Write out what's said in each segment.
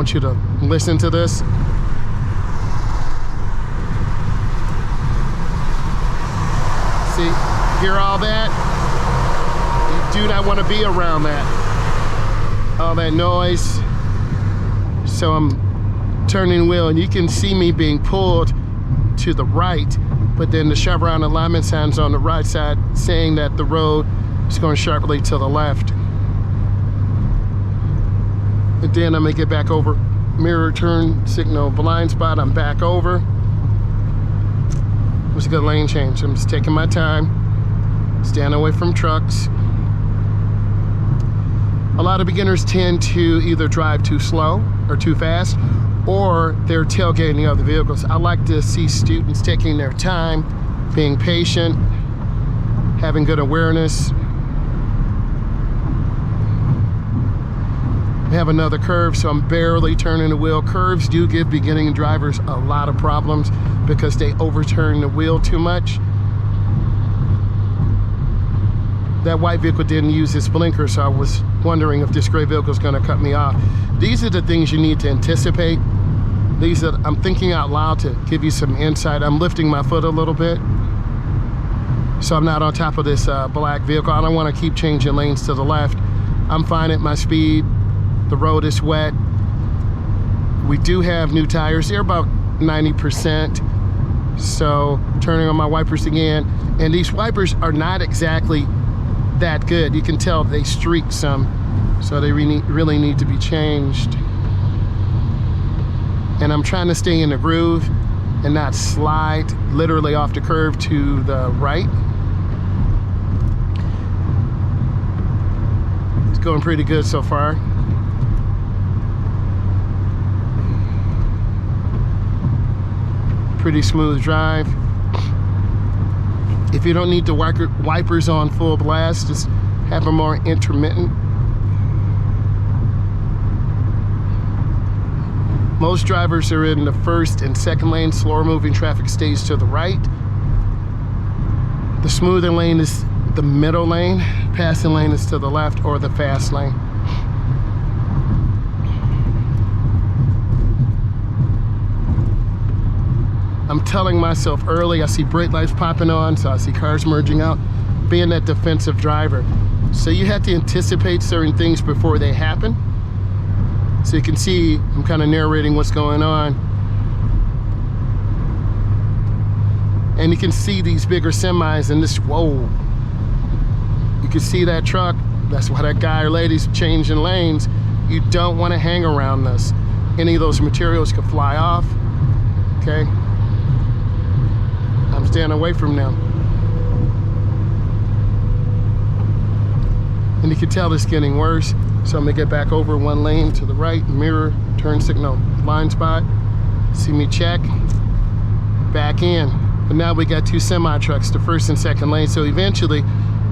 want you to listen to this. See, hear all that? You do not want to be around that. All that noise. So I'm turning the wheel and you can see me being pulled to the right, but then the chevron alignment sign's on the right side saying that the road is going sharply to the left. And then I'm gonna get back over. Mirror turn signal blind spot, I'm back over. It was a good lane change. I'm just taking my time, staying away from trucks. A lot of beginners tend to either drive too slow or too fast, or they're tailgating other vehicles. I like to see students taking their time, being patient, having good awareness. We have another curve, so I'm barely turning the wheel. Curves do give beginning drivers a lot of problems because they overturn the wheel too much. That white vehicle didn't use its blinker, so I was wondering if this gray vehicle is going to cut me off. These are the things you need to anticipate. These are, I'm thinking out loud to give you some insight. I'm lifting my foot a little bit, so I'm not on top of this black vehicle. I don't want to keep changing lanes to the left. I'm fine at my speed. The road is wet. We do have new tires. They're about 90%. So turning on my wipers again. And these wipers are not exactly that good. You can tell they streak some. So they really need to be changed. And I'm trying to stay in the groove and not slide literally off the curve to the right. It's going pretty good so far. Pretty smooth drive. If you don't need the wipers on full blast, just have them more intermittent. Most drivers are in the first and second lane. Slower moving traffic stays to the right. The smoother lane is the middle lane. Passing lane is to the left or the fast lane. I'm telling myself early, I see brake lights popping on, so I see cars merging out, being that defensive driver. So you have to anticipate certain things before they happen. So you can see, I'm kind of narrating what's going on. And you can see these bigger semis and this, whoa. You can see that truck. That's why that guy or lady's changing lanes. You don't want to hang around this. Any of those materials could fly off, okay? I'm staying away from them. And you can tell it's getting worse. So I'm gonna get back over one lane to the right, mirror, turn signal, blind spot. See me check, back in. But now we got two semi trucks, the first and second lane. So eventually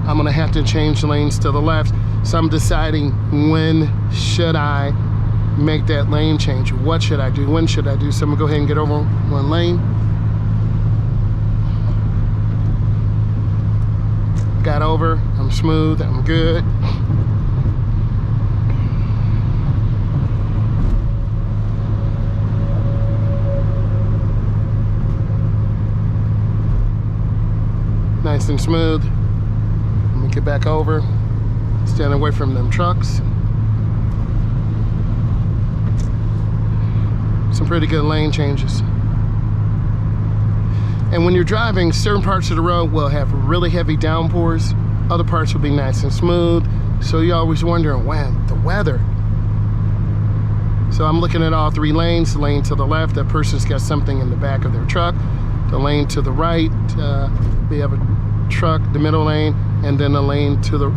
I'm gonna have to change lanes to the left. So I'm deciding when should I make that lane change? What should I do? When should I do? So I'm gonna go ahead and get over one lane. Got over, I'm smooth, I'm good. Nice and smooth. Let me get back over, stand away from them trucks. Some pretty good lane changes. And when you're driving, certain parts of the road will have really heavy downpours. Other parts will be nice and smooth. So you're always wondering, wow, the weather. So I'm looking at all three lanes. The lane to the left, that person's got something in the back of their truck. The lane to the right, we have a truck, the middle lane, and then the lane to the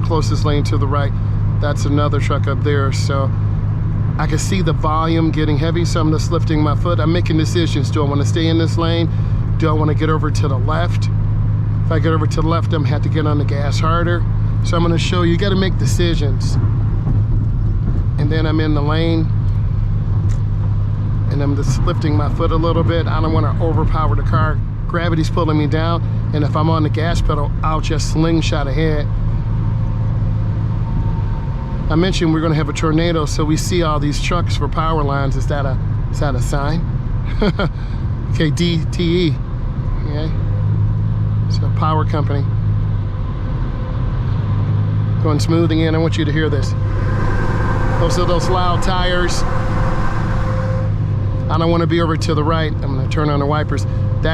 closest lane to the right. That's another truck up there. So I can see the volume getting heavy, so I'm just lifting my foot. I'm making decisions. Do I want to stay in this lane? Do I want to get over to the left? If I get over to the left, I'm gonna have to get on the gas harder. So I'm gonna show you, you gotta make decisions. And then I'm in the lane, and I'm just lifting my foot a little bit. I don't wanna overpower the car. Gravity's pulling me down, and if I'm on the gas pedal, I'll just slingshot ahead. I mentioned we're gonna have a tornado, so we see all these trucks for power lines. Is that a sign? Okay, DTE. Okay. So power company. Going smooth again. I want you to hear this. Those are those loud tires. I don't want to be over to the right. I'm going to turn on the wipers.